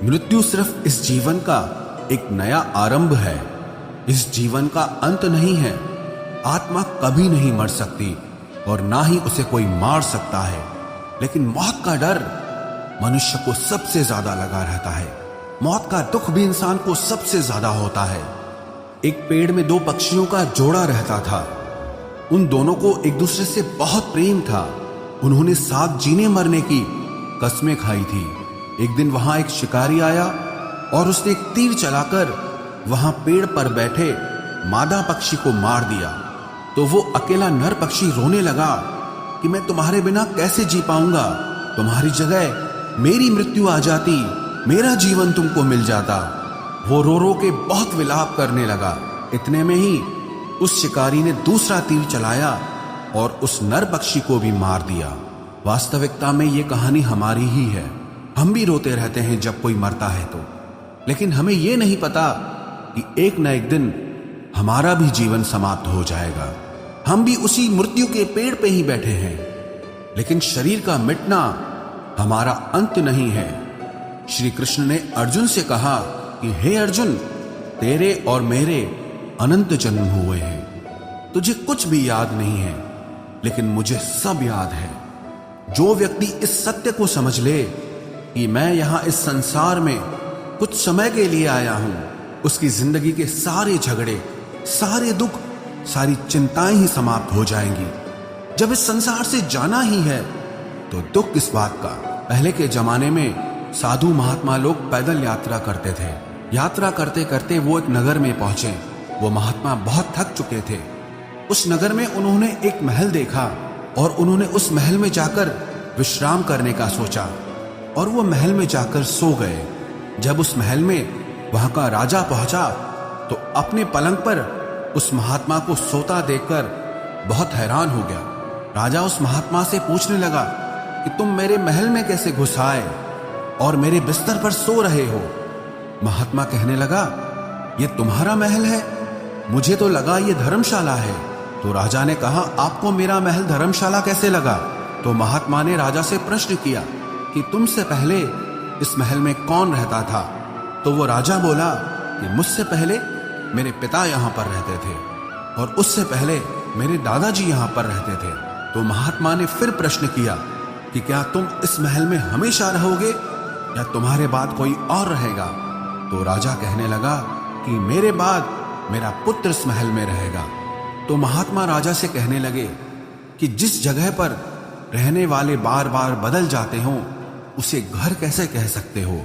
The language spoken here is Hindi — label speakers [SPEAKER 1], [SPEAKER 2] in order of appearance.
[SPEAKER 1] मृत्यु सिर्फ इस जीवन का एक नया आरंभ है, इस जीवन का अंत नहीं है। आत्मा कभी नहीं मर सकती और ना ही उसे कोई मार सकता है, लेकिन मौत का डर मनुष्य को सबसे ज्यादा लगा रहता है। मौत का दुख भी इंसान को सबसे ज्यादा होता है। एक पेड़ में दो पक्षियों का जोड़ा रहता था। उन दोनों को एक दूसरे से बहुत प्रेम था। उन्होंने साथ जीने मरने की कस्में खाई थी। एक दिन वहां एक शिकारी आया और उसने एक तीर चलाकर वहां पेड़ पर बैठे मादा पक्षी को मार दिया। तो वो अकेला नर पक्षी रोने लगा कि मैं तुम्हारे बिना कैसे जी पाऊंगा। तुम्हारी जगह मेरी मृत्यु आ जाती, मेरा जीवन तुमको मिल जाता। वो रो रो के बहुत विलाप करने लगा। इतने में ही उस शिकारी ने दूसरा तीर चलाया और उस नर पक्षी को भी मार दिया। वास्तविकता में ये कहानी हमारी ही है। हम भी रोते रहते हैं जब कोई मरता है तो, लेकिन हमें ये नहीं पता कि एक न एक दिन हमारा भी जीवन समाप्त हो जाएगा। हम भी उसी मृत्यु के पेड़ पे ही बैठे हैं, लेकिन शरीर का मिटना हमारा अंत नहीं है। श्री कृष्ण ने अर्जुन से कहा कि हे अर्जुन, तेरे और मेरे अनंत जन्म हुए हैं। तुझे कुछ भी याद नहीं है, लेकिन मुझे सब याद है। जो व्यक्ति इस सत्य को समझ ले कि मैं यहां इस संसार में कुछ समय के लिए आया हूं, उसकी जिंदगी के सारे झगड़े, सारे दुख, सारी चिंताएं ही समाप्त हो जाएंगी। जब इस संसार से जाना ही है तो दुख किस बात का। पहले के जमाने में साधु महात्मा लोग पैदल यात्रा करते थे। यात्रा करते करते वो एक नगर में पहुंचे। वो महात्मा बहुत थक चुके थे। उस नगर में उन्होंने एक महल देखा और उन्होंने उस महल में जाकर विश्राम करने का सोचा और वो महल में जाकर सो गए। जब उस महल में वहां का राजा पहुंचा तो अपने पलंग पर उस महात्मा को सोता देखकर बहुत हैरान हो गया। राजा उस महात्मा से पूछने लगा कि तुम मेरे महल में कैसे घुस आए और मेरे बिस्तर पर सो रहे हो। महात्मा कहने लगा, ये तुम्हारा महल है? मुझे तो लगा ये धर्मशाला है। तो राजा ने कहा, आपको मेरा महल धर्मशाला कैसे लगा? तो महात्मा ने राजा से प्रश्न किया कि तुमसे पहले इस महल में कौन रहता था? तो वो राजा बोला कि मुझसे पहले मेरे पिता यहाँ पर रहते थे और उससे पहले मेरे दादाजी यहाँ पर रहते थे। तो महात्मा ने फिर प्रश्न किया कि क्या तुम इस महल में हमेशा रहोगे या तुम्हारे बाद कोई और रहेगा? तो राजा कहने लगा कि मेरे बाद मेरा पुत्र इस महल में रहेगा। तो महात्मा राजा से कहने लगे कि जिस जगह पर रहने वाले बार बार बदल जाते हो उसे घर कैसे कह सकते हो?